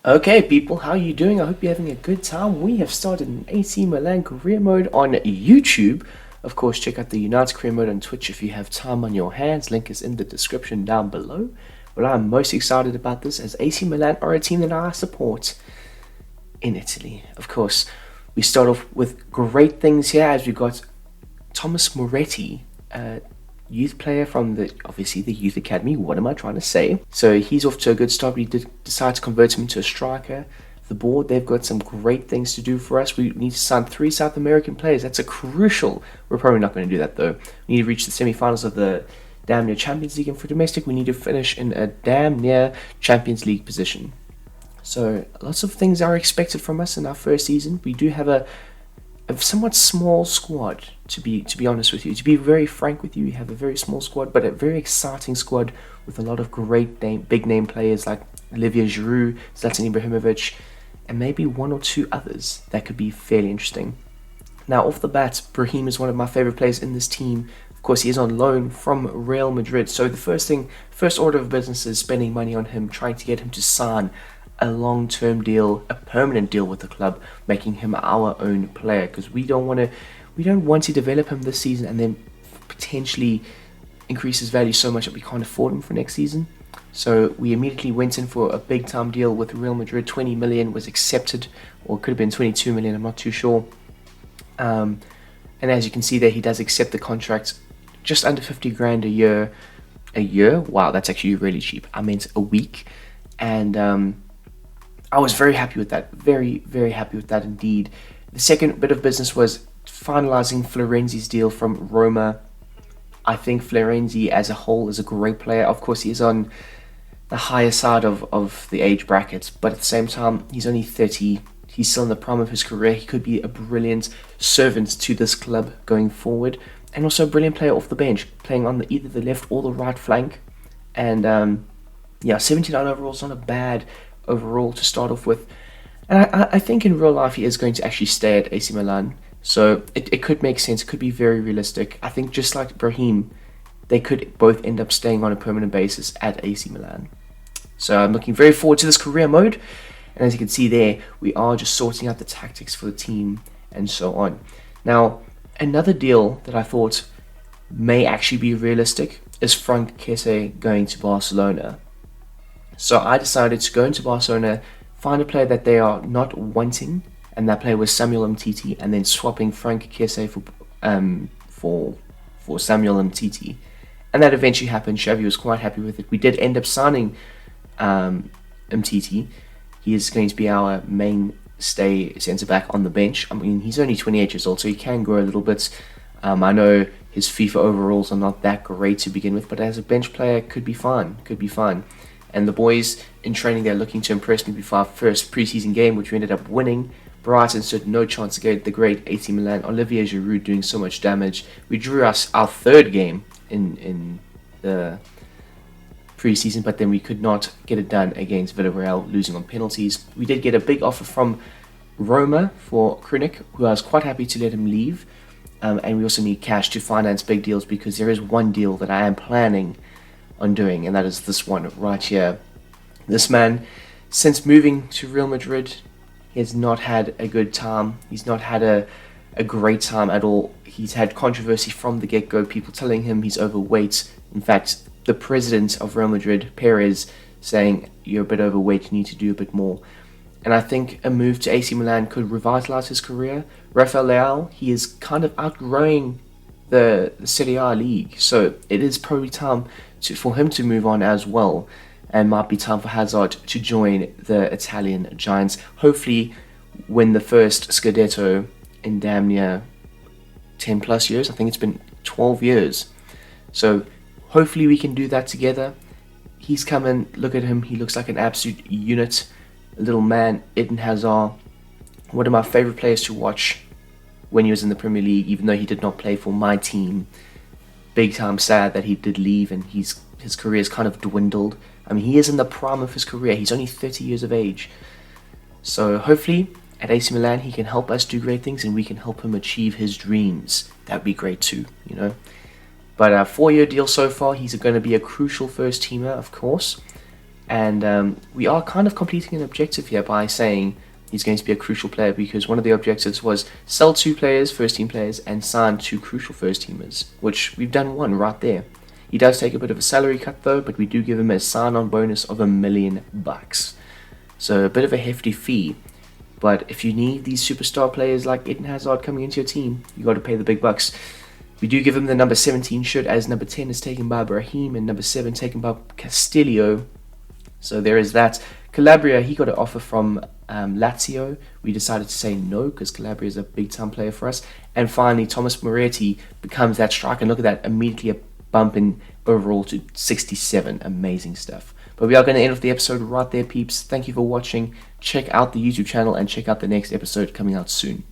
Okay, people, how are you doing? I hope you're having a good time. We have started an AC Milan career mode on YouTube. Of course, check out the United career mode on Twitch if you have time on your hands. Link is in the description down below. But I'm most excited about this as AC Milan are a team that I support in Italy. Of course, we start off with great things here as we got Thomas Moretti, youth player from obviously the youth academy. What am I trying to say? So he's off to a good start. We did decide to convert him into a striker. The board, they've got some great things to do for us. We need to sign 3 South American players. That's a crucial. We're probably not going to do that though. We need to reach the semi-finals of the damn near Champions League, and for domestic, we need to finish in a damn near Champions League position. So lots of things are expected from us in our first season. We do have a somewhat small squad, to be honest with you. To be very frank with you, we have a very small squad, but a very exciting squad with a lot of big name players like Olivier Giroud, Zlatan Ibrahimovic, and maybe 1 or 2 others that could be fairly interesting. Now, off the bat, Brahim is one of my favorite players in this team. Of course, he is on loan from Real Madrid. So the first order of business is spending money on him, trying to get him to sign a long-term deal, a permanent deal with the club, making him our own player, because we don't want to develop him this season and then potentially increase his value so much that we can't afford him for next season. So we immediately went in for a big time deal with Real Madrid. 20 million was accepted, or it could have been 22 million, I'm not too sure. And as you can see there, he does accept the contract, just under 50 grand a year. Wow, that's actually really cheap. I meant a week. And I was very happy with that. Very, very happy with that indeed. The second bit of business was finalizing Florenzi's deal from Roma. I think Florenzi as a whole is a great player. Of course, he is on the higher side of the age brackets, but at the same time, he's only 30. He's still in the prime of his career. He could be a brilliant servant to this club going forward, and also a brilliant player off the bench, playing on either the left or the right flank. And 79 overall is not a bad overall to start off with, and I think in real life he is going to actually stay at AC Milan, so it could make sense. It could be very realistic. I think just like Brahim, they could both end up staying on a permanent basis at AC Milan. So I'm looking very forward to this career mode, and as you can see there, we are just sorting out the tactics for the team and so on. Now, another deal that I thought may actually be realistic is Frank Kesse going to Barcelona. So I decided to go into Barcelona, find a player that they are not wanting, and that player was Samuel Umtiti, and then swapping Frank Kesse for Samuel Umtiti. And that eventually happened. Xavi was quite happy with it. We did end up signing Umtiti. He is going to be our mainstay centre-back on the bench. I mean, he's only 28 years old, so he can grow a little bit. I know his FIFA overalls are not that great to begin with, but as a bench player, could be fine. And the boys in training, they're looking to impress me before our first preseason game, which we ended up winning. Brighton stood no chance against the great AC Milan. Olivier Giroud doing so much damage. We drew our 3rd game in the preseason, but then we could not get it done against Villarreal, losing on penalties. We did get a big offer from Roma for Krunic, who I was quite happy to let him leave. And we also need cash to finance big deals, because there is one deal that I am planning on doing, and that is this one right here. This man, since moving to Real Madrid, he has not had a good time. He's not had a great time at all. He's had controversy from the get-go, people telling him he's overweight. In fact, the president of Real Madrid, Perez, saying you're a bit overweight, you need to do a bit more. And I think a move to AC Milan could revitalize his career. Rafael Leao, he is kind of outgrowing the Serie A league, so it is probably time for him to move on as well, and might be time for Hazard to join the Italian Giants. Hopefully win the first Scudetto in damn near 10 plus years. I think it's been 12 years. So hopefully we can do that together. He's coming, look at him, he looks like an absolute unit. A little man, Eden Hazard, one of my favorite players to watch when he was in the Premier League, even though he did not play for my team. Big time sad that he did leave, and his career has kind of dwindled. I mean, he is in the prime of his career. He's only 30 years of age. So hopefully at AC Milan he can help us do great things, and we can help him achieve his dreams. That'd be great too, you know. But a 4-year deal so far. He's going to be a crucial first teamer, of course. And we are kind of completing an objective here by saying he's going to be a crucial player, because one of the objectives was sell 2 players, first team players, and sign 2 crucial first teamers, which we've done 1 right there. He does take a bit of a salary cut though, but we do give him a sign-on bonus of $1 million. So a bit of a hefty fee. But if you need these superstar players like Eden Hazard coming into your team, you got to pay the big bucks. We do give him the number 17 shirt, as number 10 is taken by Brahim and number 7 taken by Castillo. So there is that. Calabria, he got an offer from Lazio. We decided to say no because Calabria is a big time player for us. And finally, Thomas Moretti becomes that striker. And look at that, immediately a bump in overall to 67. Amazing stuff. But we are going to end off the episode right there, peeps. Thank you for watching. Check out the YouTube channel and check out the next episode coming out soon.